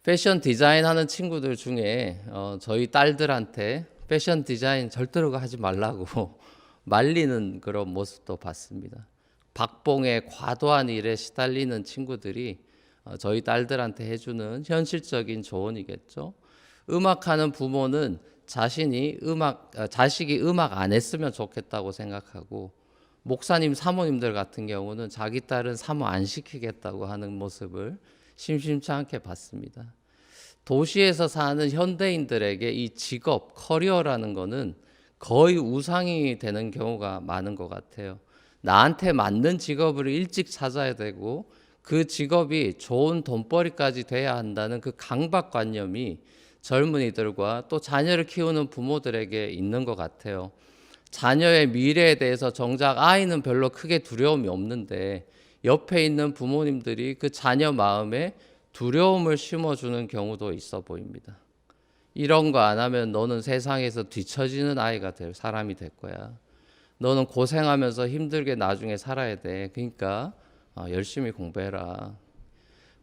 패션 디자인 하는 친구들 중에 저희 딸들한테 패션 디자인 절대로 하지 말라고 말리는 그런 모습도 봤습니다. 박봉의 과도한 일에 시달리는 친구들이 저희 딸들한테 해주는 현실적인 조언이겠죠. 음악하는 부모는 자식이 음악 안 했으면 좋겠다고 생각하고, 목사님 사모님들 같은 경우는 자기 딸은 사모 안 시키겠다고 하는 모습을 심심치 않게 봤습니다. 도시에서 사는 현대인들에게 이 직업, 커리어라는 거는 거의 우상이 되는 경우가 많은 것 같아요. 나한테 맞는 직업을 일찍 찾아야 되고 그 직업이 좋은 돈벌이까지 돼야 한다는 그 강박관념이 젊은이들과 또 자녀를 키우는 부모들에게 있는 것 같아요. 자녀의 미래에 대해서 정작 아이는 별로 크게 두려움이 없는데 옆에 있는 부모님들이 그 자녀 마음에 두려움을 심어주는 경우도 있어 보입니다. 이런 거 안 하면 너는 세상에서 뒤처지는 아이가 될 사람이 될 거야. 너는 고생하면서 힘들게 나중에 살아야 돼. 그러니까 열심히 공부해라.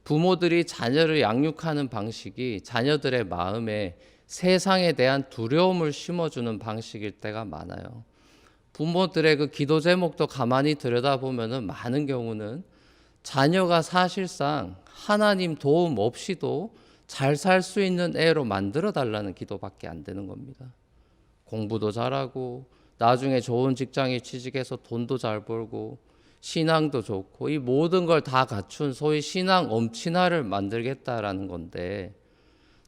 부모들이 자녀를 양육하는 방식이 자녀들의 마음에 세상에 대한 두려움을 심어주는 방식일 때가 많아요. 부모들의 그 기도 제목도 가만히 들여다보면 많은 경우는 자녀가 사실상 하나님 도움 없이도 잘 살 수 있는 애로 만들어 달라는 기도밖에 안 되는 겁니다. 공부도 잘하고 나중에 좋은 직장에 취직해서 돈도 잘 벌고 신앙도 좋고 이 모든 걸 다 갖춘 소위 신앙 엄친아를 만들겠다라는 건데,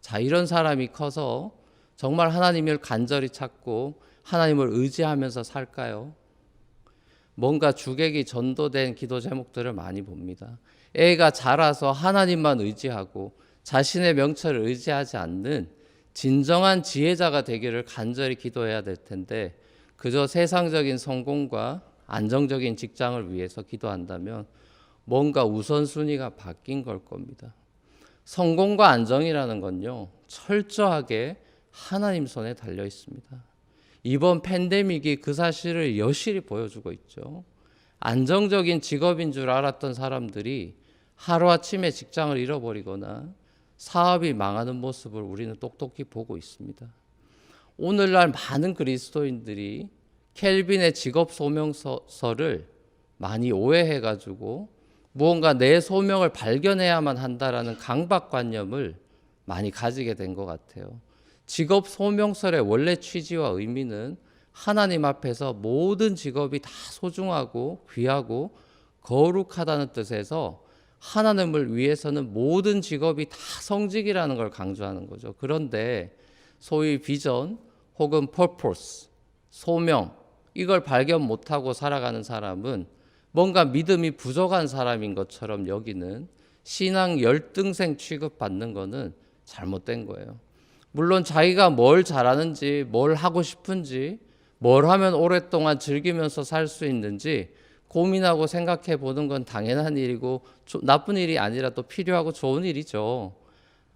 자, 이런 사람이 커서 정말 하나님을 간절히 찾고 하나님을 의지하면서 살까요? 뭔가 주객이 전도된 기도 제목들을 많이 봅니다. 애가 자라서 하나님만 의지하고 자신의 명철을 의지하지 않는 진정한 지혜자가 되기를 간절히 기도해야 될 텐데, 그저 세상적인 성공과 안정적인 직장을 위해서 기도한다면 뭔가 우선순위가 바뀐 걸 겁니다. 성공과 안정이라는 건요, 철저하게 하나님 손에 달려 있습니다. 이번 팬데믹이 그 사실을 여실히 보여주고 있죠. 안정적인 직업인 줄 알았던 사람들이 하루아침에 직장을 잃어버리거나 사업이 망하는 모습을 우리는 똑똑히 보고 있습니다. 오늘날 많은 그리스도인들이 켈빈의 직업 소명서를 많이 오해해가지고 무언가 내 소명을 발견해야만 한다라는 강박관념을 많이 가지게 된 것 같아요. 직업 소명설의 원래 취지와 의미는 하나님 앞에서 모든 직업이 다 소중하고 귀하고 거룩하다는 뜻에서 하나님을 위해서는 모든 직업이 다 성직이라는 걸 강조하는 거죠. 그런데 소위 비전 혹은 purpose, 소명, 이걸 발견 못하고 살아가는 사람은 뭔가 믿음이 부족한 사람인 것처럼 여기는 신앙 열등생 취급받는 거는 잘못된 거예요. 물론 자기가 뭘 잘하는지, 뭘 하고 싶은지, 뭘 하면 오랫동안 즐기면서 살 수 있는지 고민하고 생각해 보는 건 당연한 일이고 나쁜 일이 아니라 또 필요하고 좋은 일이죠.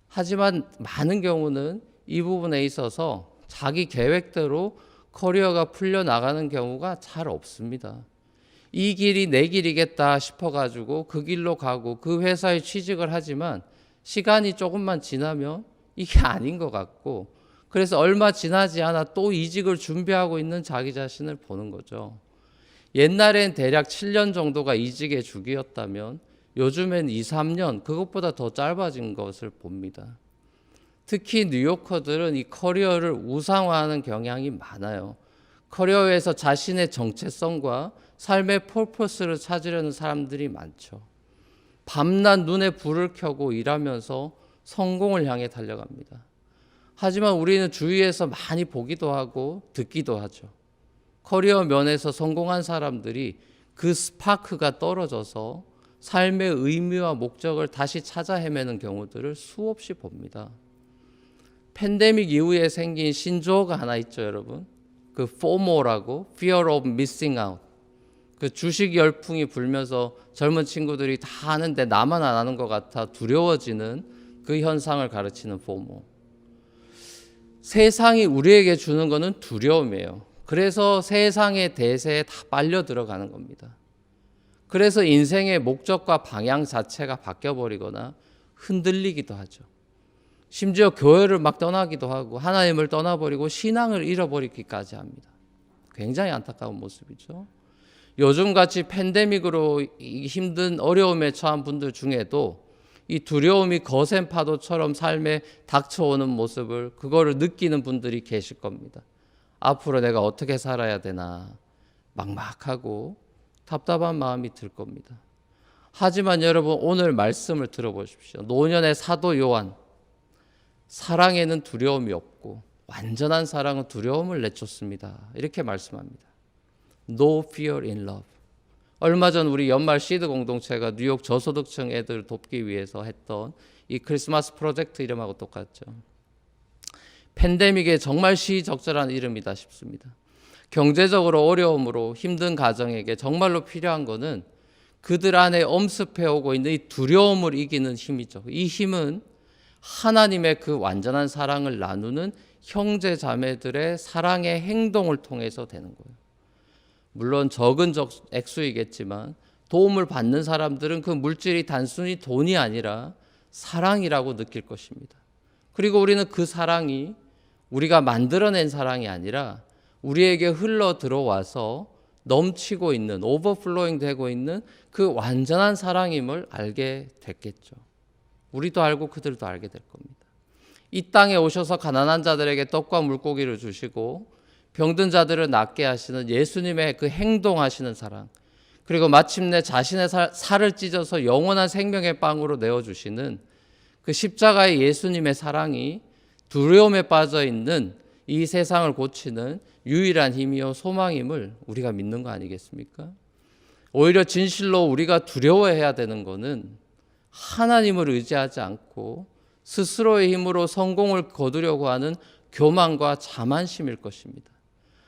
하지만 많은 경우는 이 부분에 있어서 자기 계획대로 커리어가 풀려나가는 경우가 잘 없습니다. 이 길이 내 길이겠다 싶어가지고 그 길로 가고 그 회사에 취직을 하지만 시간이 조금만 지나면 이게 아닌 것 같고, 그래서 얼마 지나지 않아 또 이직을 준비하고 있는 자기 자신을 보는 거죠. 옛날엔 대략 7년 정도가 이직의 주기였다면 요즘엔 2, 3년, 그것보다 더 짧아진 것을 봅니다. 특히 뉴요커들은 이 커리어를 우상화하는 경향이 많아요. 커리어에서 자신의 정체성과 삶의 퍼포스를 찾으려는 사람들이 많죠. 밤낮 눈에 불을 켜고 일하면서 성공을 향해 달려갑니다. 하지만 우리는 주위에서 많이 보기도 하고 듣기도 하죠. 커리어 면에서 성공한 사람들이 그 스파크가 떨어져서 삶의 의미와 목적을 다시 찾아 헤매는 경우들을 수없이 봅니다. 팬데믹 이후에 생긴 신조어가 하나 있죠, 여러분. 그 FOMO라고, Fear of Missing Out. 그 주식 열풍이 불면서 젊은 친구들이 다 하는데 나만 안 하는 것 같아 두려워지는 그 현상을 가르치는 FOMO. 세상이 우리에게 주는 것은 두려움이에요. 그래서 세상의 대세에 다 빨려 들어가는 겁니다. 그래서 인생의 목적과 방향 자체가 바뀌어버리거나 흔들리기도 하죠. 심지어 교회를 막 떠나기도 하고 하나님을 떠나버리고 신앙을 잃어버리기까지 합니다. 굉장히 안타까운 모습이죠. 요즘같이 팬데믹으로 힘든 어려움에 처한 분들 중에도 이 두려움이 거센 파도처럼 삶에 닥쳐오는 모습을 그거를 느끼는 분들이 계실 겁니다. 앞으로 내가 어떻게 살아야 되나 막막하고 답답한 마음이 들 겁니다. 하지만 여러분 오늘 말씀을 들어보십시오. 노년의 사도 요한, 사랑에는 두려움이 없고 완전한 사랑은 두려움을 내쫓습니다. 이렇게 말씀합니다. No fear in love. 얼마 전 우리 연말 시드 공동체가 뉴욕 저소득층 애들 돕기 위해서 했던 이 크리스마스 프로젝트 이름하고 똑같죠. 팬데믹에 정말 시의적절한 이름이다 싶습니다. 경제적으로 어려움으로 힘든 가정에게 정말로 필요한 것은 그들 안에 엄습해오고 있는 이 두려움을 이기는 힘이죠. 이 힘은 하나님의 그 완전한 사랑을 나누는 형제 자매들의 사랑의 행동을 통해서 되는 거예요. 물론 적은 액수이겠지만 도움을 받는 사람들은 그 물질이 단순히 돈이 아니라 사랑이라고 느낄 것입니다. 그리고 우리는 그 사랑이 우리가 만들어낸 사랑이 아니라 우리에게 흘러 들어와서 넘치고 있는, 오버플로잉 되고 있는 그 완전한 사랑임을 알게 됐겠죠. 우리도 알고 그들도 알게 될 겁니다. 이 땅에 오셔서 가난한 자들에게 떡과 물고기를 주시고 병든 자들을 낫게 하시는 예수님의 그 행동하시는 사랑, 그리고 마침내 자신의 살을 찢어서 영원한 생명의 빵으로 내어주시는 그 십자가의 예수님의 사랑이 두려움에 빠져 있는 이 세상을 고치는 유일한 힘이요 소망임을 우리가 믿는 거 아니겠습니까? 오히려 진실로 우리가 두려워해야 되는 것은 하나님을 의지하지 않고 스스로의 힘으로 성공을 거두려고 하는 교만과 자만심일 것입니다.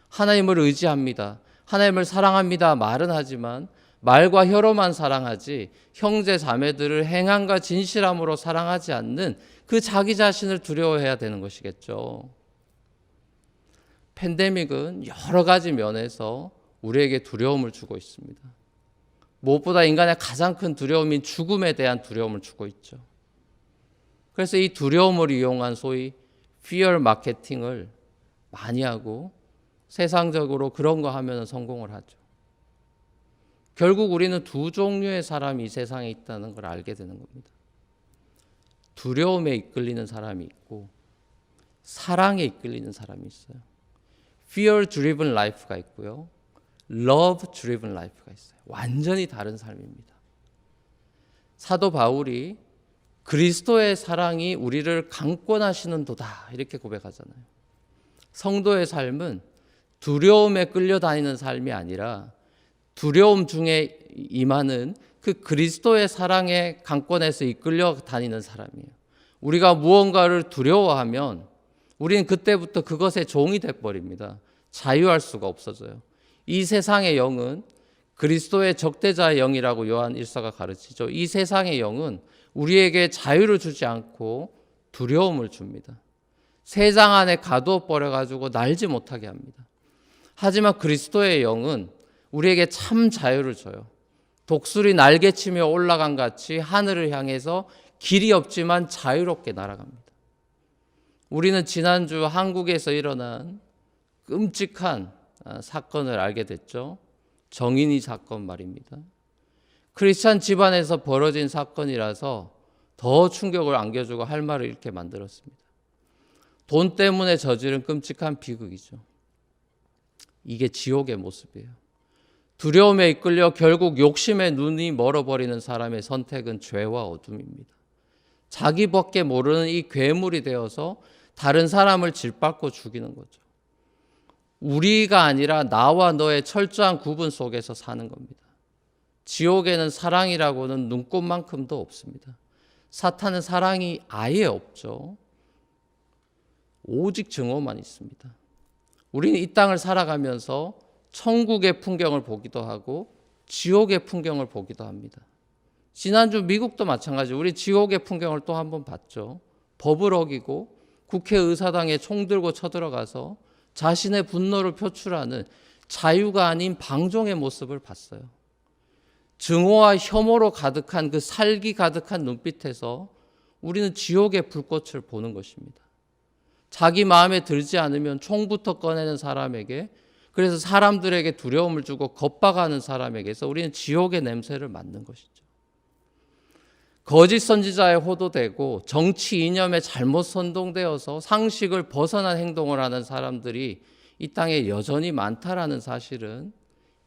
하나님을 의지합니다. 하나님을 사랑합니다. 말은 하지만 말과 혀로만 사랑하지 형제 자매들을 행함과 진실함으로 사랑하지 않는 그 자기 자신을 두려워해야 되는 것이겠죠. 팬데믹은 여러 가지 면에서 우리에게 두려움을 주고 있습니다. 무엇보다 인간의 가장 큰 두려움인 죽음에 대한 두려움을 주고 있죠. 그래서 이 두려움을 이용한 소위 fear 마케팅을 많이 하고 세상적으로 그런 거 하면 성공을 하죠. 결국 우리는 두 종류의 사람이 이 세상에 있다는 걸 알게 되는 겁니다. 두려움에 이끌리는 사람이 있고 사랑에 이끌리는 사람이 있어요. fear driven life가 있고요. love driven life가 있어요. 완전히 다른 삶입니다. 사도 바울이 그리스도의 사랑이 우리를 강권하시는 도다 이렇게 고백하잖아요. 성도의 삶은 두려움에 끌려다니는 삶이 아니라 두려움 중에 임하는 그 그리스도의 사랑의 강권에서 이끌려 다니는 사람이에요. 우리가 무언가를 두려워하면 우리는 그때부터 그것의 종이 돼버립니다. 자유할 수가 없어져요. 이 세상의 영은 그리스도의 적대자의 영이라고 요한 1서가 가르치죠. 이 세상의 영은 우리에게 자유를 주지 않고 두려움을 줍니다. 세상 안에 가두어 버려가지고 날지 못하게 합니다. 하지만 그리스도의 영은 우리에게 참 자유를 줘요. 독수리 날개치며 올라간 같이 하늘을 향해서 길이 없지만 자유롭게 날아갑니다. 우리는 지난주 한국에서 일어난 끔찍한 사건을 알게 됐죠. 정인이 사건 말입니다. 크리스찬 집안에서 벌어진 사건이라서 더 충격을 안겨주고 할 말을 이렇게 만들었습니다. 돈 때문에 저지른 끔찍한 비극이죠. 이게 지옥의 모습이에요. 두려움에 이끌려 결국 욕심에 눈이 멀어버리는 사람의 선택은 죄와 어둠입니다. 자기밖에 모르는 이 괴물이 되어서 다른 사람을 짓밟고 죽이는 거죠. 우리가 아니라 나와 너의 철저한 구분 속에서 사는 겁니다. 지옥에는 사랑이라고는 눈꽃만큼도 없습니다. 사탄은 사랑이 아예 없죠. 오직 증오만 있습니다. 우리는 이 땅을 살아가면서 천국의 풍경을 보기도 하고 지옥의 풍경을 보기도 합니다. 지난주 미국도 마찬가지로 우리 지옥의 풍경을 또 한 번 봤죠. 법을 어기고 국회의사당에 총 들고 쳐들어가서 자신의 분노를 표출하는 자유가 아닌 방종의 모습을 봤어요. 증오와 혐오로 가득한 그 살기 가득한 눈빛에서 우리는 지옥의 불꽃을 보는 것입니다. 자기 마음에 들지 않으면 총부터 꺼내는 사람에게, 그래서 사람들에게 두려움을 주고 겁박하는 사람에게서 우리는 지옥의 냄새를 맡는 것이죠. 거짓 선지자에 호도되고 정치 이념에 잘못 선동되어서 상식을 벗어난 행동을 하는 사람들이 이 땅에 여전히 많다라는 사실은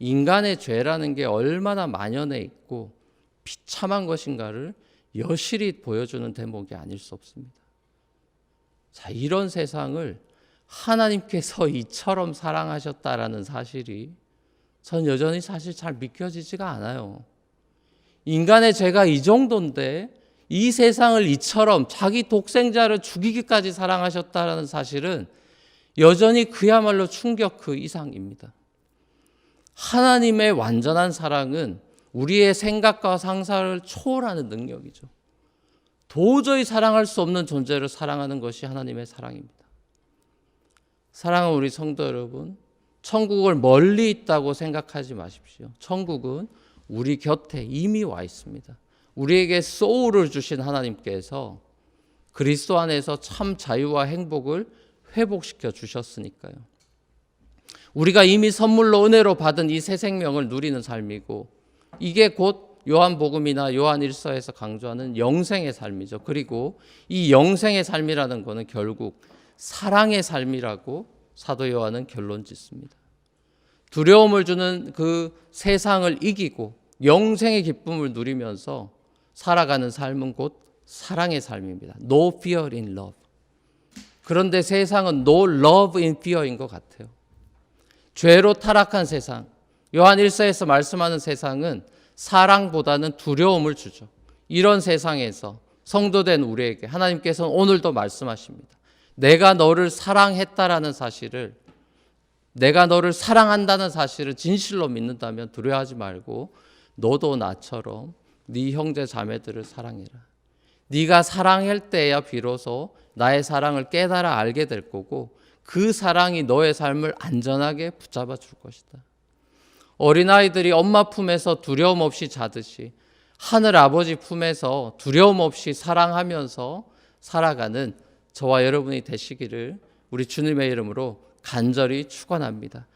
인간의 죄라는 게 얼마나 만연해 있고 비참한 것인가를 여실히 보여주는 대목이 아닐 수 없습니다. 자, 이런 세상을 하나님께서 이처럼 사랑하셨다라는 사실이 전 여전히 사실 잘 믿겨지지가 않아요. 인간의 죄가 이 정도인데 이 세상을 이처럼 자기 독생자를 죽이기까지 사랑하셨다라는 사실은 여전히 그야말로 충격 그 이상입니다. 하나님의 완전한 사랑은 우리의 생각과 상상을 초월하는 능력이죠. 도저히 사랑할 수 없는 존재를 사랑하는 것이 하나님의 사랑입니다. 사랑하는 우리 성도 여러분, 천국을 멀리 있다고 생각하지 마십시오. 천국은 우리 곁에 이미 와 있습니다. 우리에게 소울을 주신 하나님께서 그리스도 안에서 참 자유와 행복을 회복시켜 주셨으니까요. 우리가 이미 선물로 은혜로 받은 이 새 생명을 누리는 삶이고, 이게 곧 요한복음이나 요한일서에서 강조하는 영생의 삶이죠. 그리고 이 영생의 삶이라는 것은 결국 사랑의 삶이라고 사도 요한은 결론 짓습니다. 두려움을 주는 그 세상을 이기고 영생의 기쁨을 누리면서 살아가는 삶은 곧 사랑의 삶입니다. No fear in love. 그런데 세상은 no love in fear인 것 같아요. 죄로 타락한 세상, 요한 1서에서 말씀하는 세상은 사랑보다는 두려움을 주죠. 이런 세상에서 성도된 우리에게 하나님께서는 오늘도 말씀하십니다. 내가 너를 사랑했다라는 사실을, 내가 너를 사랑한다는 사실을 진실로 믿는다면 두려워하지 말고 너도 나처럼 네 형제 자매들을 사랑해라. 네가 사랑할 때야 비로소 나의 사랑을 깨달아 알게 될 거고, 그 사랑이 너의 삶을 안전하게 붙잡아 줄 것이다. 어린아이들이 엄마 품에서 두려움 없이 자듯이 하늘 아버지 품에서 두려움 없이 사랑하면서 살아가는 저와 여러분이 되시기를 우리 주님의 이름으로 간절히 축원합니다.